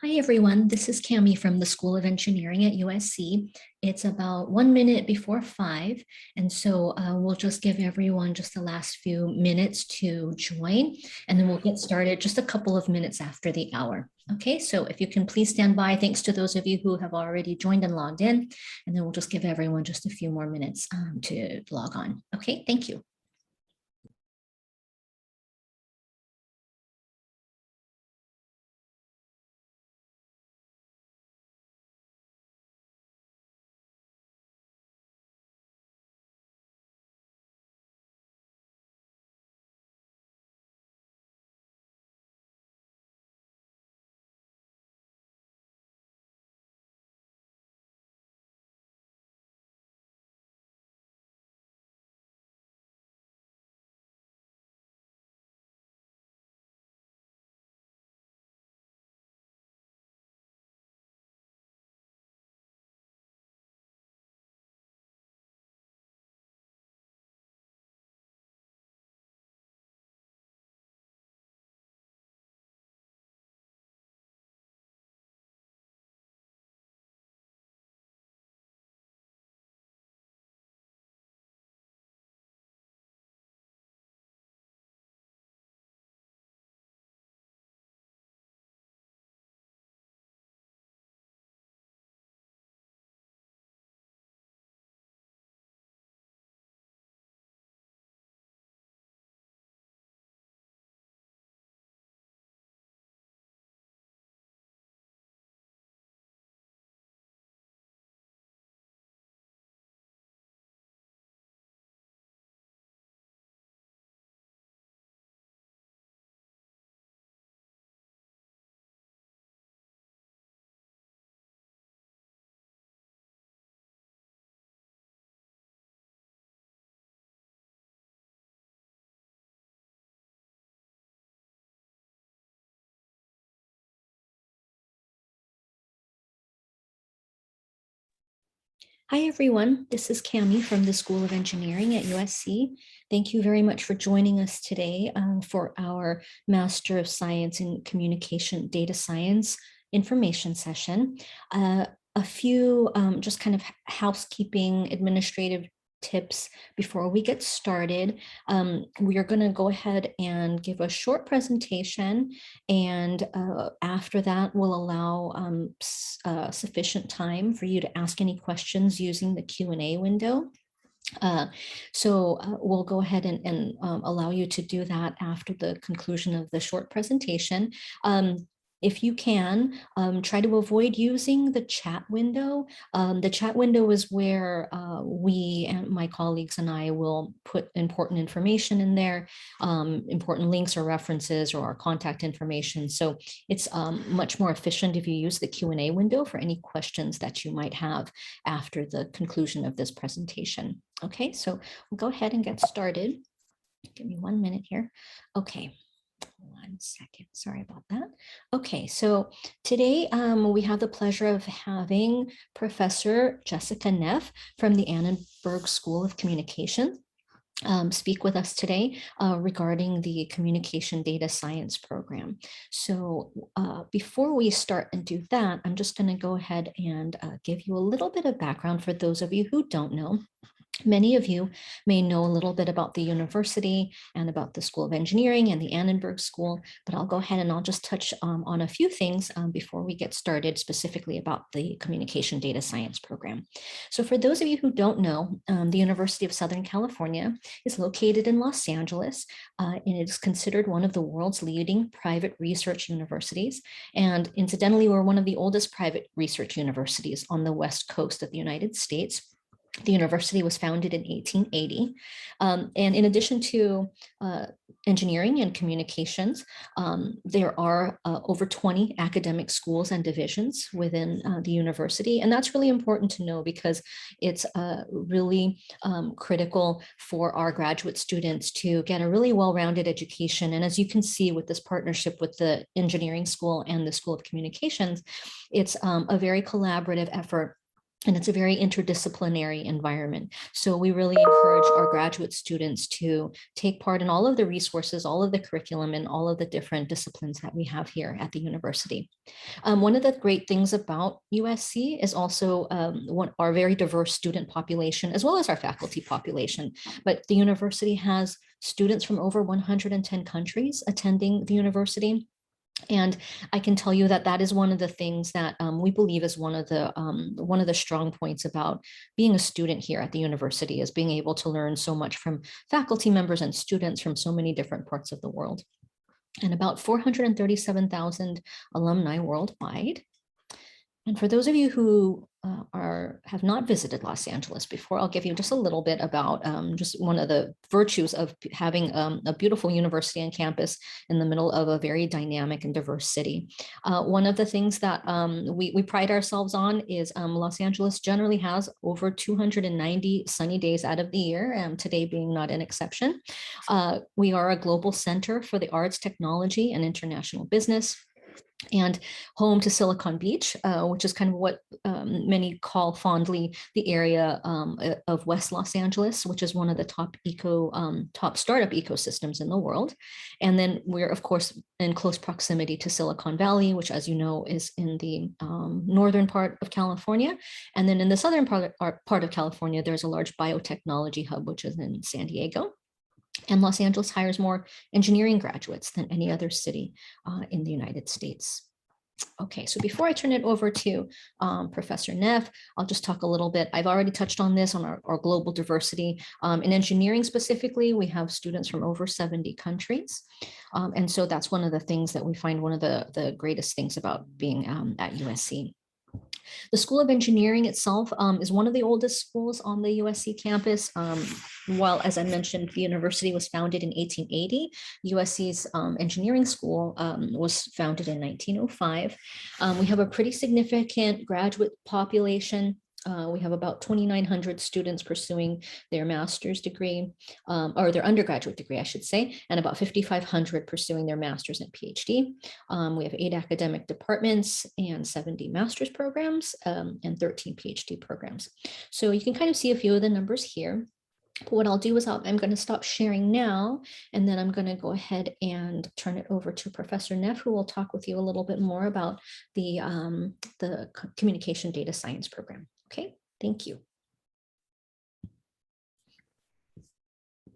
Hi everyone, this is Cami from the School of Engineering at USC. It's about 1 minute before 5, and so we'll just give everyone just the last few minutes to join, and then we'll get started just a couple of minutes after the hour. Okay, so if you can please stand by, thanks to those of you who have already joined and logged in, and then we'll just give everyone just a few more minutes to log on. Okay, thank you. Hi, everyone. This is Cami from the School of Engineering at USC. Thank you very much for joining us today for our Master of Science in Communication Data Science information session. A few just kind of housekeeping administrative tips before we get started. We are going to go ahead and give a short presentation, and after that we'll allow sufficient time for you to ask any questions using the Q&A window. We'll go ahead and allow you to do that after the conclusion of the short presentation. If you can, try to avoid using the chat window. The chat window is where we and my colleagues and I will put important information in there, important links or references or our contact information. So it's much more efficient if you use the Q&A window for any questions that you might have after the conclusion of this presentation. Okay, so we'll go ahead and get started. Give me 1 minute here. Okay. 1 second, sorry about that. Okay, so today we have the pleasure of having Professor Jessica Neff from the Annenberg School of Communication speak with us today regarding the Communication Data Science program. So before we start and do that, I'm just going to go ahead and give you a little bit of background for those of you who don't know. Many of you may know a little bit about the university and about the School of Engineering and the Annenberg School, but I'll go ahead and I'll just touch on a few things before we get started specifically about the Communication Data Science program. So for those of you who don't know, the University of Southern California is located in Los Angeles, and it is considered one of the world's leading private research universities. And incidentally, we're one of the oldest private research universities on the West Coast of the United States. The university was founded in 1880. And in addition to engineering and communications, there are over 20 academic schools and divisions within the university. And that's really important to know because it's really critical for our graduate students to get a really well-rounded education. And as you can see with this partnership with the engineering school and the School of Communications, it's a very collaborative effort And it's a very interdisciplinary environment. So we really encourage our graduate students to take part in all of the resources, all of the curriculum, and all of the different disciplines that we have here at the university. One of the great things about USC is also our very diverse student population, as well as our faculty population. But the university has students from over 110 countries attending the university. And I can tell you that that is one of the things that we believe is one of the strong points about being a student here at the university, is being able to learn so much from faculty members and students from so many different parts of the world. And about 437,000 alumni worldwide. And for those of you who have not visited Los Angeles before, I'll give you just a little bit about just one of the virtues of having a beautiful university and campus in the middle of a very dynamic and diverse city. One of the things that we pride ourselves on is Los Angeles generally has over 290 sunny days out of the year, today being not an exception. We are a global center for the arts, technology, and international business, and home to Silicon Beach, which is kind of what many call fondly the area of West Los Angeles, which is one of the top startup ecosystems in the world. And then we're, of course, in close proximity to Silicon Valley, which, as you know, is in the northern part of California. And then in the southern part of California, there's a large biotechnology hub, which is in San Diego. And Los Angeles hires more engineering graduates than any other city in the United States. Okay, so before I turn it over to Professor Neff, I'll just talk a little bit. I've already touched on this on our global diversity. In engineering specifically, we have students from over 70 countries. And so that's one of the things that we find one of the greatest things about being at USC. The School of Engineering itself is one of the oldest schools on the USC campus. While, as I mentioned, the university was founded in 1880, USC's engineering school was founded in 1905. We have a pretty significant graduate population. We have about 2,900 students pursuing their master's degree, or their undergraduate degree, I should say, and about 5,500 pursuing their master's and PhD. We have 8 academic departments and 70 master's programs and 13 PhD programs. So you can kind of see a few of the numbers here. But what I'll do is I'm going to stop sharing now, and then I'm going to go ahead and turn it over to Professor Neff, who will talk with you a little bit more about the communication data science program. Okay, thank you.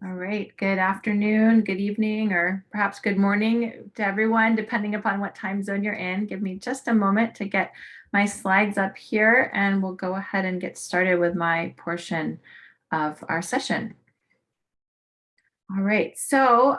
All right, good afternoon, good evening, or perhaps good morning to everyone, depending upon what time zone you're in. Give me just a moment to get my slides up here, and we'll go ahead and get started with my portion of our session. All right, so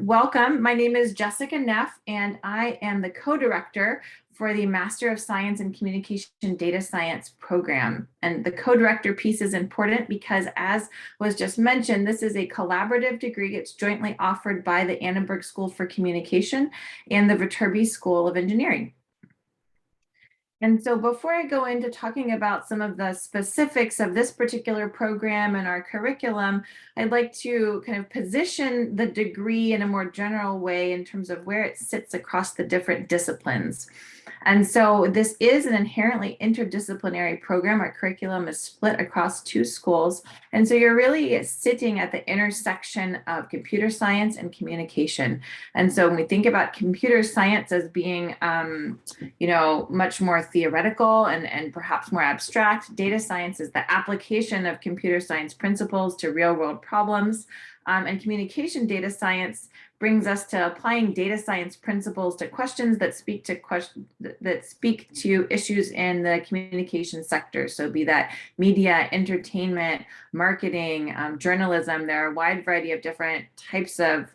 welcome. My name is Jessica Neff, and I am the co-director for the Master of Science in Communication Data Science program. And the co-director piece is important because, as was just mentioned, this is a collaborative degree. It's jointly offered by the Annenberg School for Communication and the Viterbi School of Engineering. And so before I go into talking about some of the specifics of this particular program and our curriculum, I'd like to kind of position the degree in a more general way in terms of where it sits across the different disciplines. And so this is an inherently interdisciplinary program. Our curriculum is split across 2 schools. And so you're really sitting at the intersection of computer science and communication. And so when we think about computer science as being, much more theoretical and perhaps more abstract, data science is the application of computer science principles to real world problems. And communication data science brings us to applying data science principles to questions that speak to issues in the communication sector. So be that media, entertainment, marketing, journalism. There are a wide variety of different types of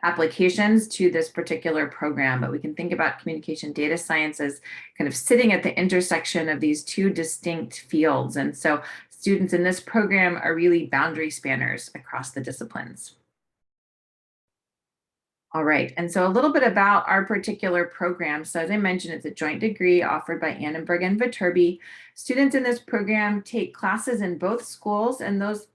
applications to this particular program, but we can think about communication data science as kind of sitting at the intersection of these 2 distinct fields. And so students in this program are really boundary spanners across the disciplines. All right, and so a little bit about our particular program. So as I mentioned, it's a joint degree offered by Annenberg and Viterbi. Students in this program take classes in both schools, and those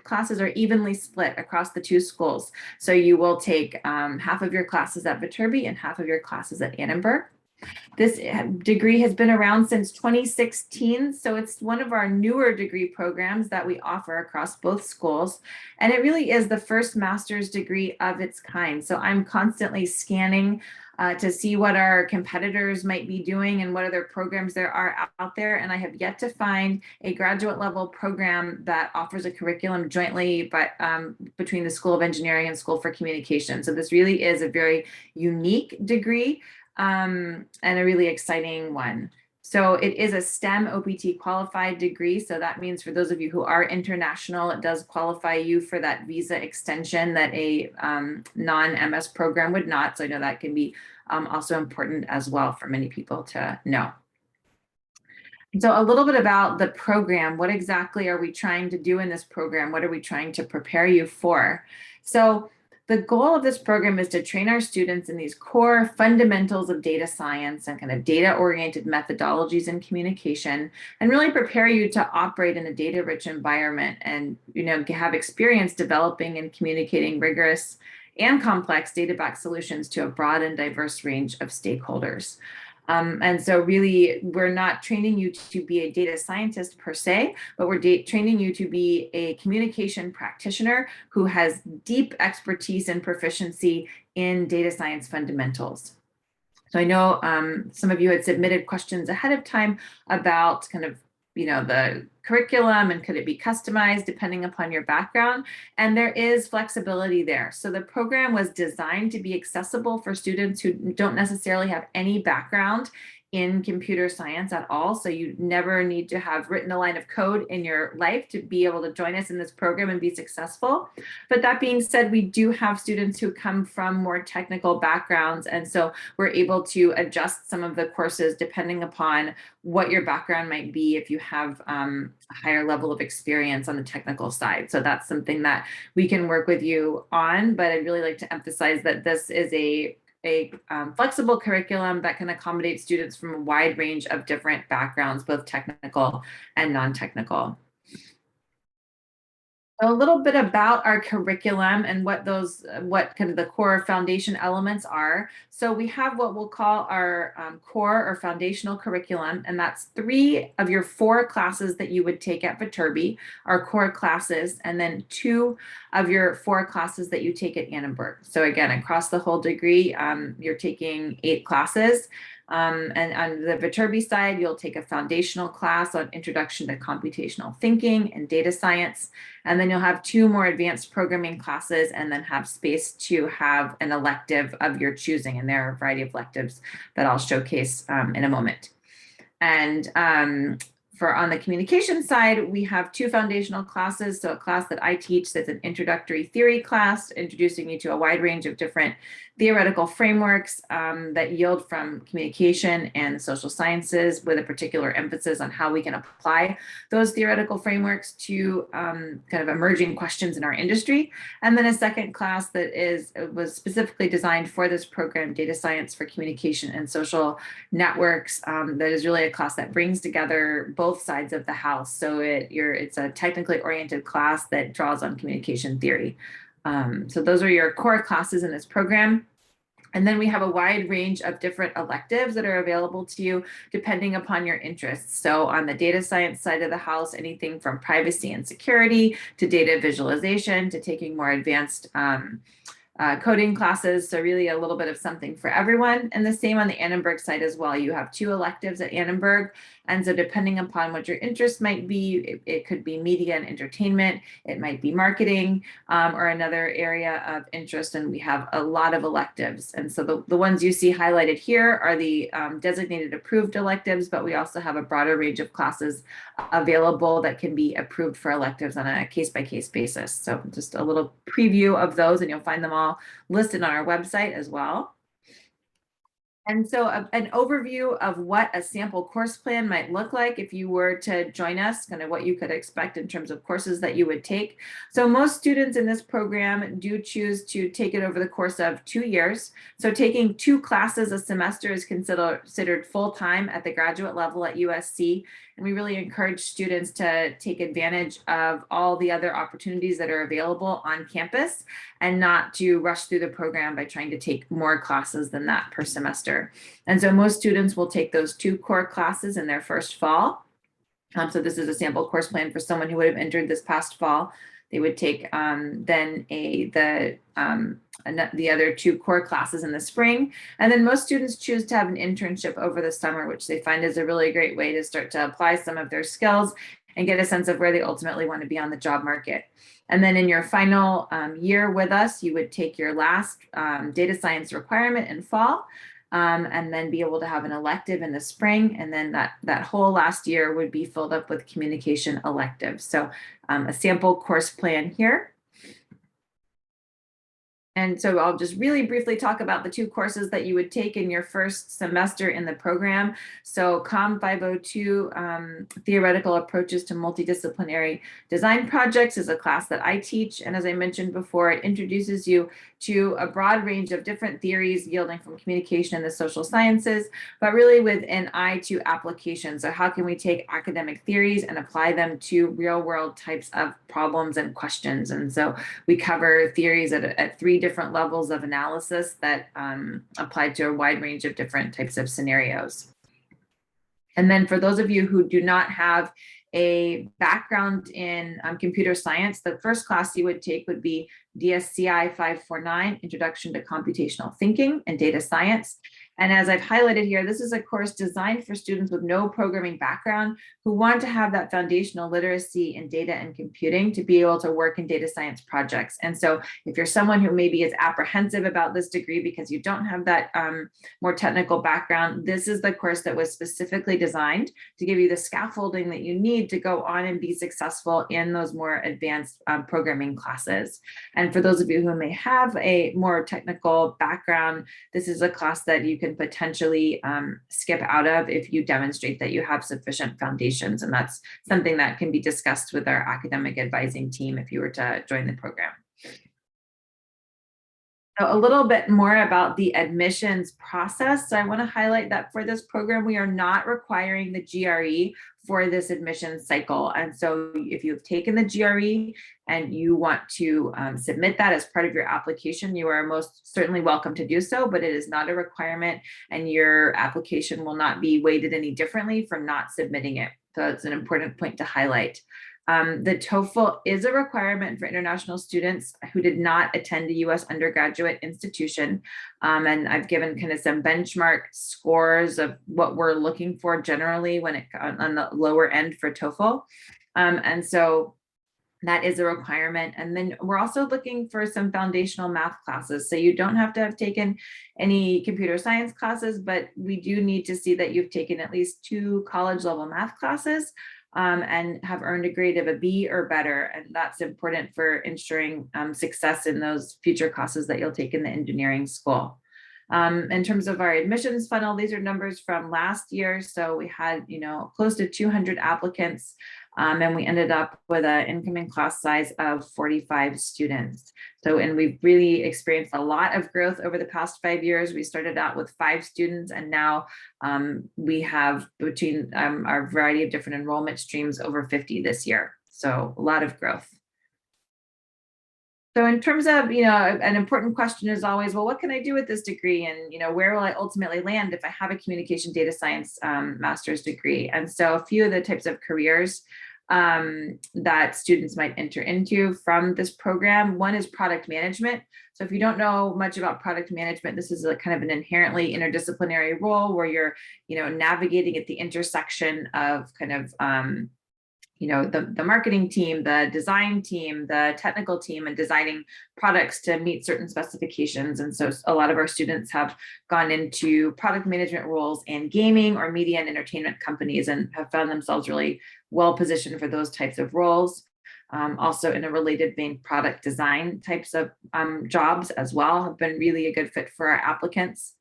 classes are evenly split across the 2 schools. So you will take half of your classes at Viterbi and half of your classes at Annenberg. This degree has been around since 2016, so it's one of our newer degree programs that we offer across both schools. And it really is the first master's degree of its kind. So I'm constantly scanning to see what our competitors might be doing and what other programs there are out there. And I have yet to find a graduate level program that offers a curriculum jointly, but between the School of Engineering and School for Communication. So this really is a very unique degree and a really exciting one. So it is a STEM OPT qualified degree. So that means for those of you who are international, it does qualify you for that visa extension that a non-MS program would not. So I know that can be also important as well for many people to know. So a little bit about the program. What exactly are we trying to do in this program? What are we trying to prepare you for? So the goal of this program is to train our students in these core fundamentals of data science and kind of data-oriented methodologies in communication, and really prepare you to operate in a data-rich environment and, have experience developing and communicating rigorous and complex data-backed solutions to a broad and diverse range of stakeholders. And so really, we're not training you to be a data scientist per se, but we're training you to be a communication practitioner who has deep expertise and proficiency in data science fundamentals. So I know some of you had submitted questions ahead of time about kind of the curriculum and could it be customized depending upon your background, and there is flexibility there. So the program was designed to be accessible for students who don't necessarily have any background in computer science at all. So you never need to have written a line of code in your life to be able to join us in this program and be successful. But that being said, we do have students who come from more technical backgrounds. And so we're able to adjust some of the courses depending upon what your background might be if you have a higher level of experience on the technical side. So that's something that we can work with you on. But I'd really like to emphasize that this is a flexible curriculum that can accommodate students from a wide range of different backgrounds, both technical and non-technical. A little bit about our curriculum and what kind of the core foundation elements are. So we have what we'll call our core or foundational curriculum, and that's 3 of your 4 classes that you would take at Viterbi, our core classes, and then 2 of your 4 classes that you take at Annenberg. So again, across the whole degree, you're taking 8 classes. And on the Viterbi side, you'll take a foundational class on Introduction to Computational Thinking and Data Science. And then you'll have 2 more advanced programming classes and then have space to have an elective of your choosing. And there are a variety of electives that I'll showcase in a moment. And on the communication side, we have 2 foundational classes. So a class that I teach that's an introductory theory class, introducing you to a wide range of different theoretical frameworks that yield from communication and social sciences, with a particular emphasis on how we can apply those theoretical frameworks to kind of emerging questions in our industry. And then a second class that was specifically designed for this program, Data Science for Communication and Social Networks, that is really a class that brings together both sides of the house. So it's a technically oriented class that draws on communication theory. So those are your core classes in this program. And then we have a wide range of different electives that are available to you depending upon your interests. So on the data science side of the house, anything from privacy and security to data visualization to taking more advanced coding classes. So really a little bit of something for everyone. And the same on the Annenberg side as well. You have 2 electives at Annenberg. And so depending upon what your interest might be, it could be media and entertainment, it might be marketing, or another area of interest. And we have a lot of electives. And so the ones you see highlighted here are the designated approved electives, but we also have a broader range of classes available that can be approved for electives on a case-by-case basis. So just a little preview of those, and you'll find them all listed on our website as well. And so an overview of what a sample course plan might look like if you were to join us, kind of what you could expect in terms of courses that you would take. So most students in this program do choose to take it over the course of 2 years. So taking 2 classes a semester is considered full-time at the graduate level at USC. And we really encourage students to take advantage of all the other opportunities that are available on campus and not to rush through the program by trying to take more classes than that per semester. And so most students will take those 2 core classes in their first fall. So this is a sample course plan for someone who would have entered this past fall. They would take then the other 2 core classes in the spring. And then most students choose to have an internship over the summer, which they find is a really great way to start to apply some of their skills and get a sense of where they ultimately want to be on the job market. And then in your final year with us, you would take your last data science requirement in fall. And then be able to have an elective in the spring. And then that whole last year would be filled up with communication electives. So a sample course plan here. And so I'll just really briefly talk about the 2 courses that you would take in your first semester in the program. So COM 502, Theoretical Approaches to Multidisciplinary Design Projects, is a class that I teach. And as I mentioned before, it introduces you to a broad range of different theories yielding from communication and the social sciences, but really with an eye to application. So how can we take academic theories and apply them to real world types of problems and questions? And so we cover theories at 3 different levels of analysis that apply to a wide range of different types of scenarios. And then for those of you who do not have a background in computer science, the first class you would take would be DSCI 549, Introduction to Computational Thinking and Data Science. And as I've highlighted here, this is a course designed for students with no programming background who want to have that foundational literacy in data and computing to be able to work in data science projects. And so if you're someone who maybe is apprehensive about this degree because you don't have that more technical background, this is the course that was specifically designed to give you the scaffolding that you need to go on and be successful in those more advanced programming classes. And for those of you who may have a more technical background, this is a class that you can potentially skip out of if you demonstrate that you have sufficient foundations. And that's something that can be discussed with our academic advising team if you were to join the program. So a little bit more about the admissions process. So I want to highlight that for this program, we are not requiring the GRE for this admission cycle. And so if you've taken the GRE and you want to submit that as part of your application, you are most certainly welcome to do so, but it is not a requirement and your application will not be weighted any differently for not submitting it. So it's an important point to highlight. The TOEFL is a requirement for international students who did not attend a U.S. undergraduate institution. And I've given kind of some benchmark scores of what we're looking for generally when it on the lower end for TOEFL. And so that is a requirement. And then we're also looking for some foundational math classes. So you don't have to have taken any computer science classes, but we do need to see that you've taken at least 2 college level math classes. And have earned a grade of a B or better. And that's important for ensuring success in those future classes that you'll take in the engineering school. In terms of our admissions funnel, these are numbers from last year. So we had, close to 200 applicants. And we ended up with an incoming class size of 45 students. So, and we've really experienced a lot of growth over the past 5 years. We started out with 5 students, and now we have between our variety of different enrollment streams over 50 this year. So a lot of growth. So in terms of, an important question is always, well, what can I do with this degree? And, where will I ultimately land if I have a communication data science master's degree? And so a few of the types of careers that students might enter into from this program. One is product management. So if you don't know much about product management, this is a kind of an inherently interdisciplinary role where you're, navigating at the intersection of kind of the marketing team, the design team, the technical team, and designing products to meet certain specifications. And so a lot of our students have gone into product management roles in gaming or media and entertainment companies and have found themselves really well positioned for those types of roles. Also in a related vein, product design types of jobs as well have been really a good fit for our applicants.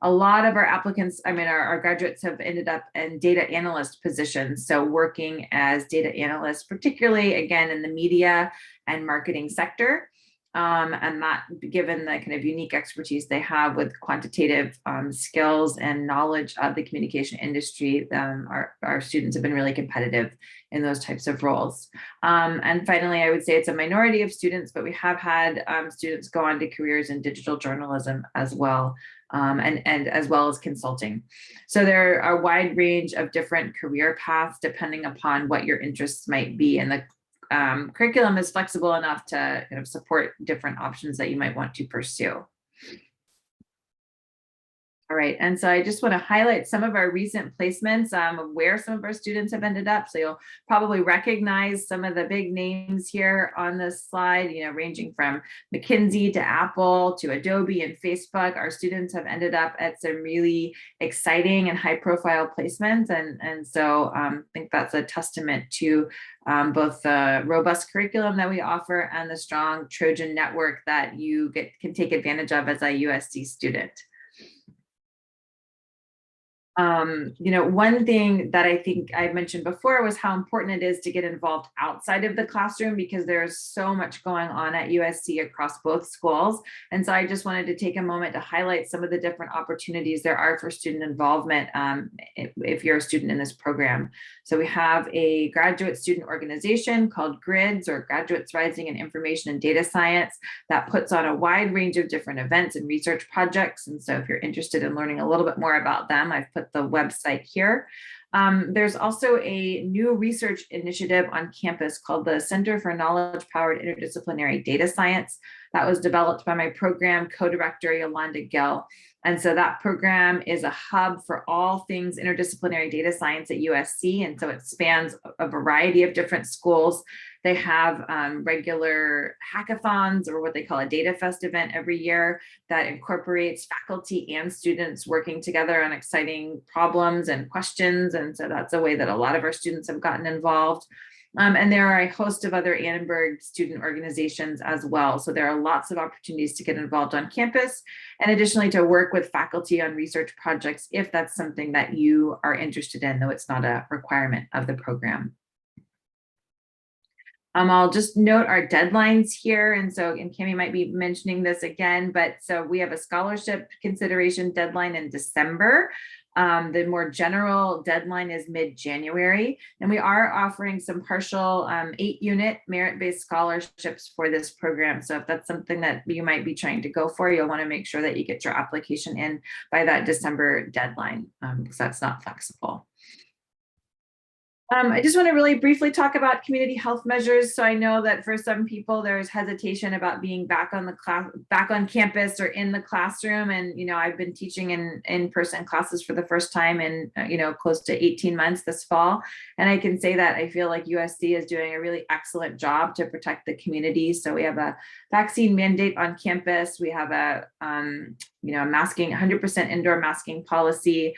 A lot of our applicants, our graduates have ended up in data analyst positions. So working as data analysts, particularly again in the media and marketing sector. And that, given the kind of unique expertise they have with quantitative skills and knowledge of the communication industry, our students have been really competitive in those types of roles. And finally, I would say it's a minority of students, but we have had students go on to careers in digital journalism as well, and as well as consulting. So there are a wide range of different career paths depending upon what your interests might be, and the curriculum is flexible enough to kind of support different options that you might want to pursue. All right, and so I just want to highlight some of our recent placements of where some of our students have ended up. So you'll probably recognize some of the big names here on this slide, ranging from McKinsey to Apple to Adobe and Facebook. Our students have ended up at some really exciting and high profile placements. And so I think that's a testament to both the robust curriculum that we offer and the strong Trojan network that you can take advantage of as a USC student. One thing that I think I mentioned before was how important it is to get involved outside of the classroom, because there's so much going on at USC across both schools. And so I just wanted to take a moment to highlight some of the different opportunities there are for student involvement if you're a student in this program. So we have a graduate student organization called GRIDS, or Graduates Rising in Information and Data Science, that puts on a wide range of different events and research projects. And so if you're interested in learning a little bit more about them, I've put the website here. There's also a new research initiative on campus called the Center for Knowledge-Powered Interdisciplinary Data Science that was developed by my program co-director, Yolanda Gill. And so that program is a hub for all things interdisciplinary data science at USC. And so it spans a variety of different schools. They have regular hackathons, or what they call a Data Fest event every year, that incorporates faculty and students working together on exciting problems and questions. And so that's a way that a lot of our students have gotten involved. And there are a host of other Annenberg student organizations as well. So there are lots of opportunities to get involved on campus, and additionally to work with faculty on research projects if that's something that you are interested in, though it's not a requirement of the program. I'll just note our deadlines here. And so, and Cami might be mentioning this again, but so we have a scholarship consideration deadline in December. The more general deadline is mid-January, and we are offering some partial 8-unit merit-based scholarships for this program. So if that's something that you might be trying to go for, you'll want to make sure that you get your application in by that December deadline, because that's not flexible. I just want to really briefly talk about community health measures. So I know that for some people there's hesitation about being back on campus or in the classroom. And I've been teaching in-person classes for the first time in close to 18 months this fall. And I can say that I feel like USC is doing a really excellent job to protect the community. So we have a vaccine mandate on campus. We have a masking, 100% indoor masking policy.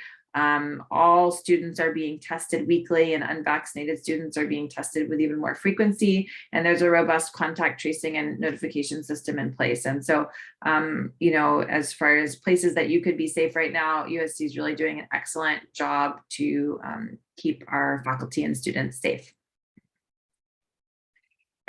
All students are being tested weekly, and unvaccinated students are being tested with even more frequency. And there's a robust contact tracing and notification system in place. And so, as far as places that you could be safe right now, USC is really doing an excellent job to keep our faculty and students safe.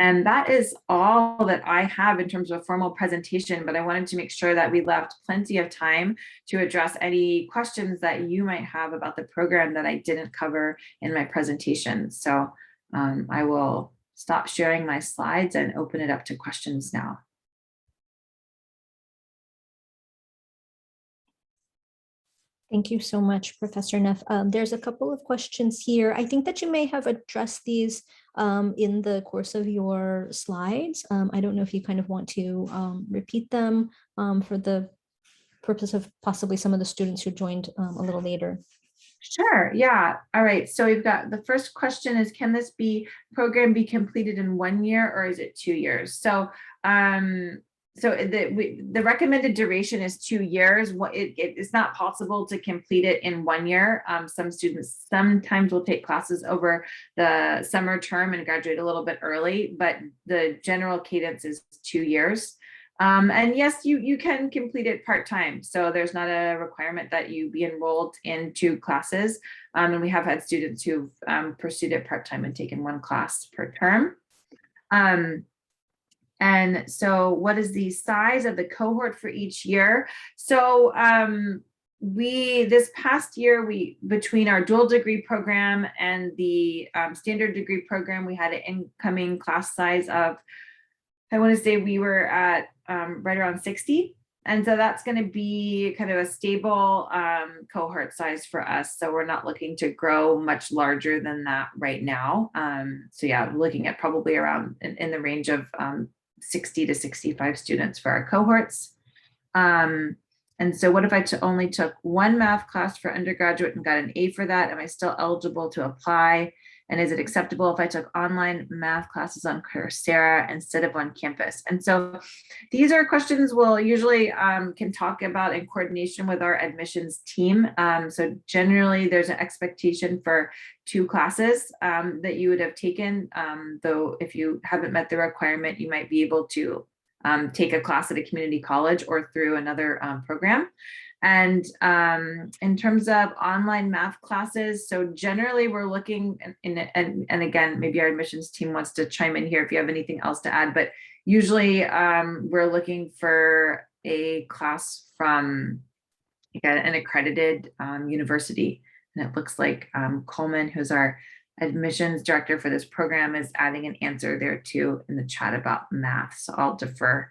And that is all that I have in terms of a formal presentation, but I wanted to make sure that we left plenty of time to address any questions that you might have about the program that I didn't cover in my presentation. So I will stop sharing my slides and open it up to questions now. Thank you so much, Professor Neff. There's a couple of questions here. I think that you may have addressed these in the course of your slides. I don't know if you kind of want to repeat them for the purpose of possibly some of the students who joined a little later. Sure. Yeah. All right. So we've got the first question is, can this program be completed in 1 year, or is it 2 years? So the recommended duration is 2 years. It's not possible to complete it in 1 year. Some students sometimes will take classes over the summer term and graduate a little bit early, but the general cadence is 2 years. And yes, you can complete it part-time. So there's not a requirement that you be enrolled in 2 classes. And we have had students who've pursued it part-time and taken 1 class per term. And so what is the size of the cohort for each year? So this past year, between our dual degree program and the standard degree program, we had an incoming class size of, I want to say we were at right around 60. And so that's going to be kind of a stable cohort size for us. So we're not looking to grow much larger than that right now. So yeah, looking at probably around in the range of 60 to 65 students for our cohorts. And so what if I only took one math class for undergraduate and got an A for that? Am I still eligible to apply? And is it acceptable if I took online math classes on Coursera instead of on campus? And so these are questions we'll usually can talk about in coordination with our admissions team. So generally there's an expectation for 2 classes that you would have taken, though if you haven't met the requirement, you might be able to take a class at a community college or through another program. And in terms of online math classes, so generally we're looking, and again, maybe our admissions team wants to chime in here if you have anything else to add, but usually we're looking for a class from an accredited university. And it looks like Coleman, who's our admissions director for this program, is adding an answer there too in the chat about math. So I'll defer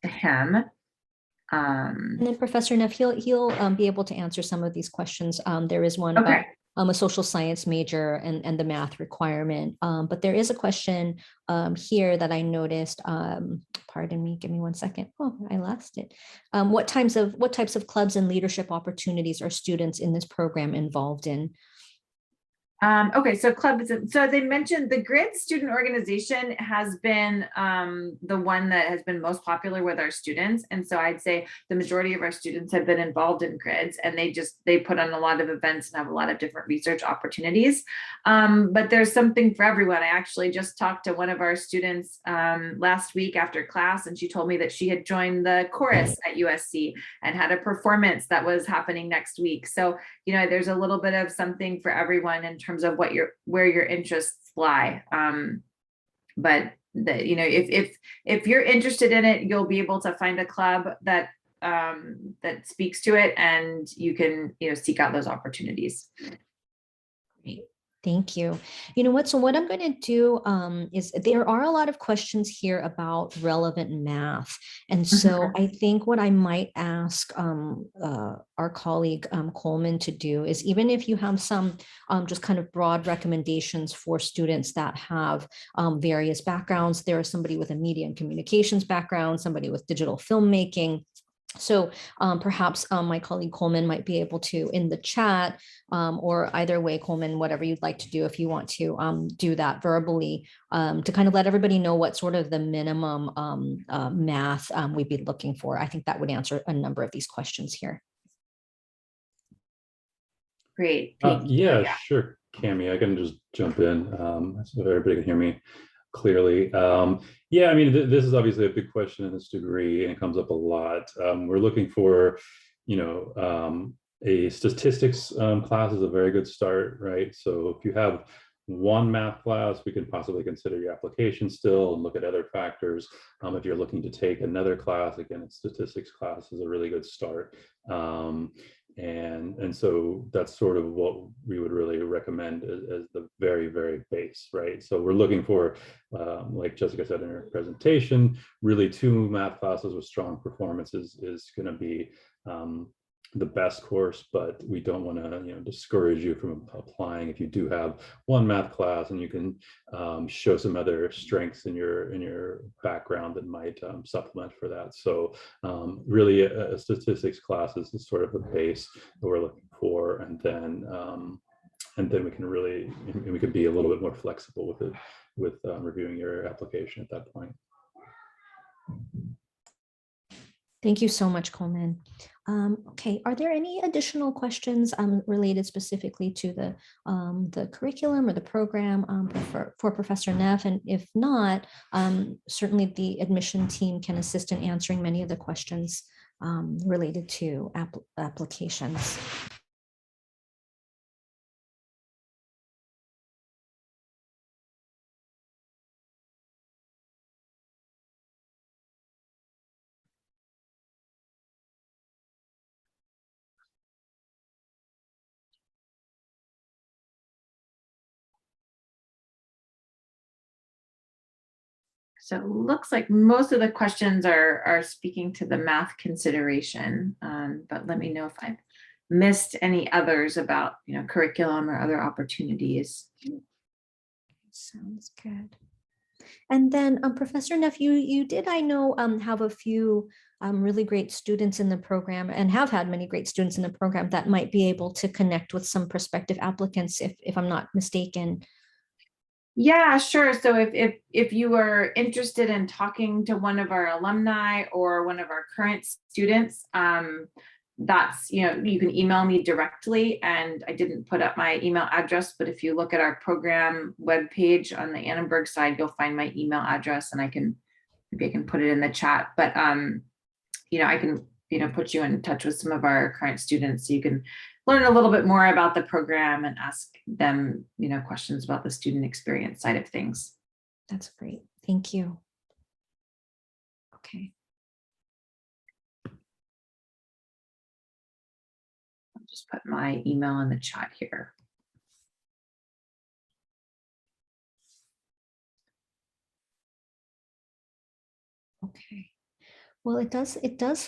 to him. And then Professor Neff, he'll be able to answer some of these questions. There is one Okay. about a social science major and the math requirement. But there is a question here that I noticed. Pardon me, give me one second. Oh, I lost it. What types of clubs and leadership opportunities are students in this program involved in? Okay, so clubs. So they mentioned the GRID student organization has been the one that has been most popular with our students. And so I'd say the majority of our students have been involved in GRIDs, and they put on a lot of events and have a lot of different research opportunities. But there's something for everyone. I actually just talked to one of our students last week after class, and she told me that she had joined the chorus at USC and had a performance that was happening next week. So, you know, there's a little bit of something for everyone in terms of where your interests lie. But you know, if you're interested in it, you'll be able to find a club that that speaks to it, and you can, you know, seek out those opportunities. Great. Thank you. You know what? So what I'm going to do is there are a lot of questions here about relevant math. And so I think what I might ask our colleague Coleman to do is, even if you have some just kind of broad recommendations for students that have various backgrounds, there is somebody with a media and communications background, somebody with digital filmmaking. So perhaps my colleague Coleman might be able to, in the chat, or either way, Coleman, whatever you'd like to do, if you want to do that verbally, to kind of let everybody know what sort of the minimum math we'd be looking for. I think that would answer a number of these questions here. Great. Yeah, sure, Cami, I can just jump in so everybody can hear me clearly. Yeah, I mean, this is obviously a big question in this degree, and it comes up a lot. We're looking for, you know, a statistics class is a very good start, right? So if you have one math class, we can possibly consider your application still and look at other factors. If you're looking to take another class, again, statistics class is a really good start. And so that's sort of what we would really recommend as the very, very base, right? So we're looking for, like Jessica said in her presentation, really 2 math classes with strong performances is going to be the best course, but we don't want to, you know, discourage you from applying if you do have one math class and you can show some other strengths in your background that might supplement for that. So really a statistics class is sort of the base that we're looking for, and then we can be a little bit more flexible with it, with reviewing your application at that point. Thank you so much, Coleman. Okay, are there any additional questions related specifically to the curriculum or the program for Professor Neff? And if not, certainly the admission team can assist in answering many of the questions related to applications. So it looks like most of the questions are speaking to the math consideration, but let me know if I've missed any others about, curriculum or other opportunities. Sounds good. And then Professor Neff, you did, I know, have a few really great students in the program and have had many great students in the program that might be able to connect with some prospective applicants, if I'm not mistaken. Yeah, sure. So if you are interested in talking to one of our alumni or one of our current students, that's, you can email me directly, and I didn't put up my email address, but if you look at our program webpage on the Annenberg side, you'll find my email address, and maybe I can put it in the chat, but I can, put you in touch with some of our current students so you can learn a little bit more about the program and ask them, questions about the student experience side of things. That's great. Thank you. Okay. I'll just put my email in the chat here. Okay. Well, it does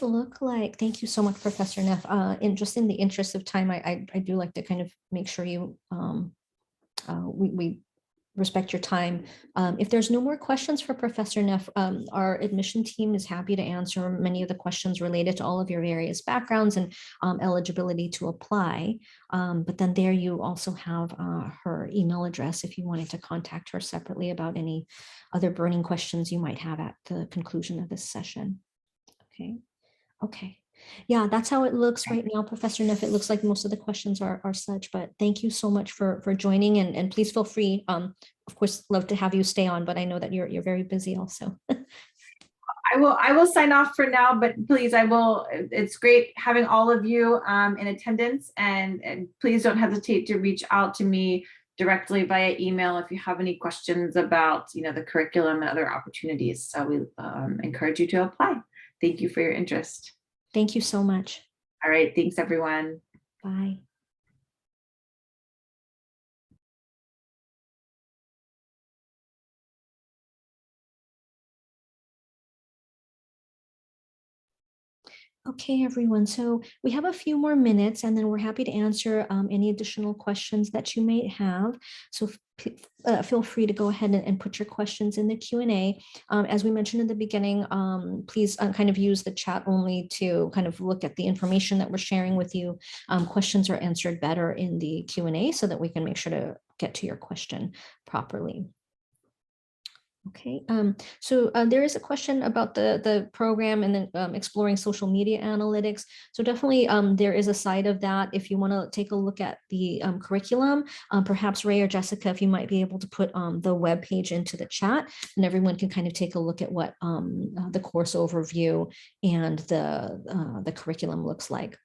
look like, thank you so much, Professor Neff. Just in the interest of time, I do like to kind of make sure we respect your time. If there's no more questions for Professor Neff, our admission team is happy to answer many of the questions related to all of your various backgrounds and eligibility to apply. But then there you also have her email address if you wanted to contact her separately about any other burning questions you might have at the conclusion of this session. Okay. Okay. Yeah, that's how it looks right now, Professor Neff. It looks like most of the questions are such, but thank you so much for joining, and please feel free. Of course, love to have you stay on, but I know that you're very busy also. I will sign off for now, but please, it's great having all of you in attendance, and please don't hesitate to reach out to me directly via email if you have any questions about, the curriculum and other opportunities. So we encourage you to apply. Thank you for your interest. Thank you so much. All right. Thanks, everyone. Bye. Okay, everyone. So we have a few more minutes, and then we're happy to answer any additional questions that you may have. So feel free to go ahead and put your questions in the Q&A. As we mentioned in the beginning, please kind of use the chat only to kind of look at the information that we're sharing with you. Questions are answered better in the Q&A so that we can make sure to get to your question properly. Okay, so there is a question about the program and then exploring social media analytics. So definitely there is a side of that. If you want to take a look at the curriculum, perhaps Ray or Jessica, if you might be able to put the web page into the chat, and everyone can kind of take a look at what the course overview and the curriculum looks like.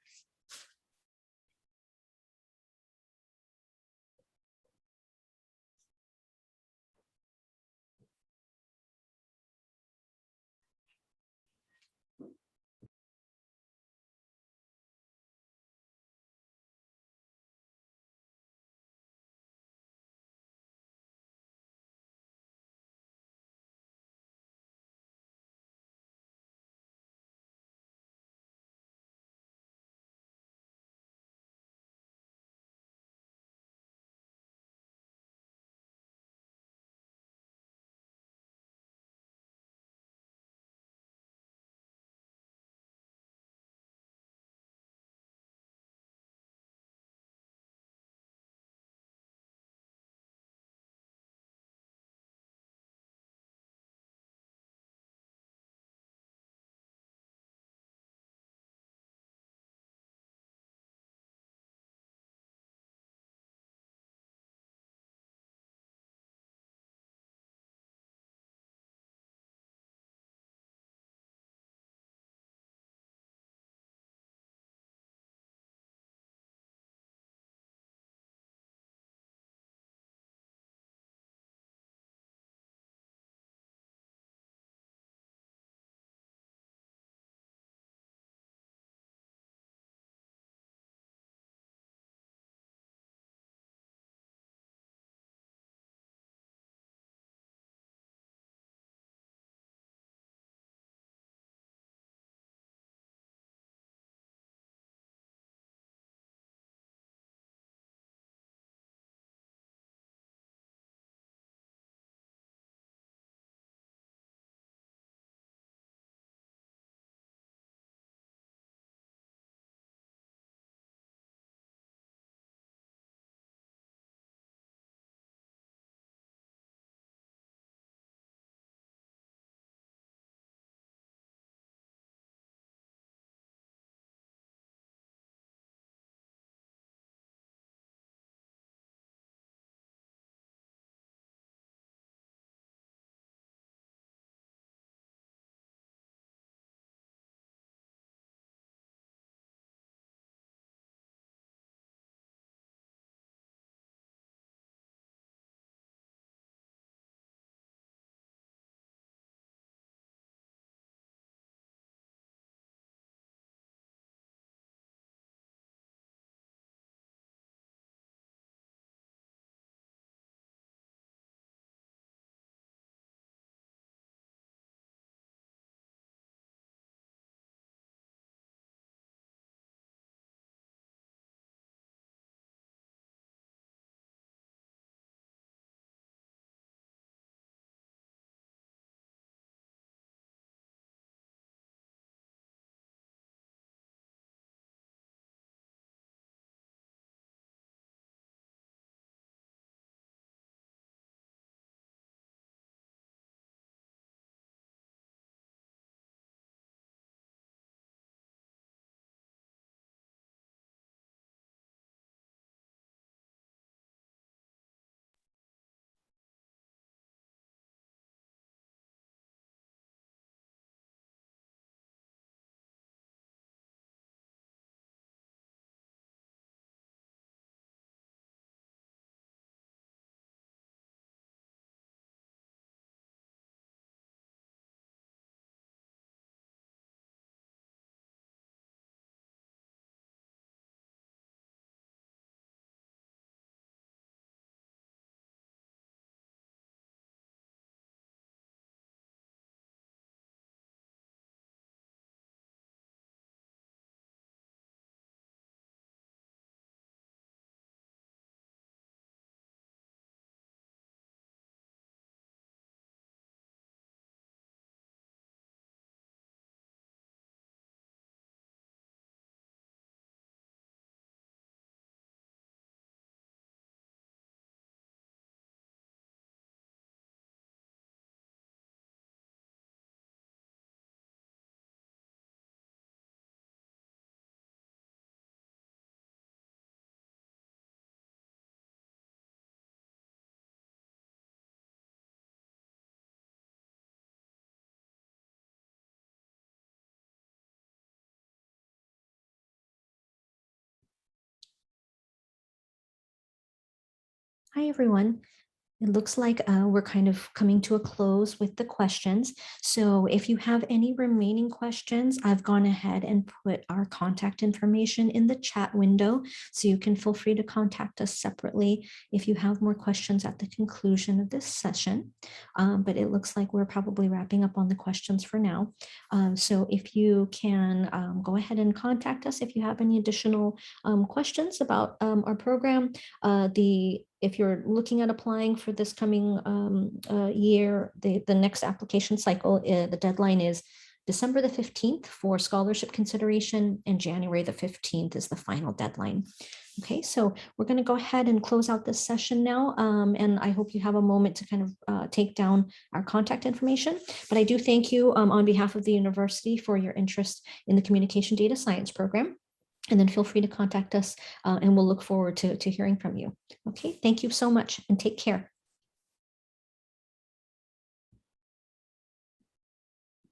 Hi, everyone. It looks like we're kind of coming to a close with the questions. So if you have any remaining questions, I've gone ahead and put our contact information in the chat window. So you can feel free to contact us separately if you have more questions at the conclusion of this session. But it looks like we're probably wrapping up on the questions for now. So if you can go ahead and contact us if you have any additional questions about our program. If you're looking at applying for this coming year, the next application cycle, the deadline is December the 15th for scholarship consideration, and January the 15th is the final deadline. Okay, so we're going to go ahead and close out this session now, and I hope you have a moment to kind of take down our contact information. But I do thank you on behalf of the university for your interest in the Communication Data Science program. And then feel free to contact us and we'll look forward to hearing from you. Okay, thank you so much and take care.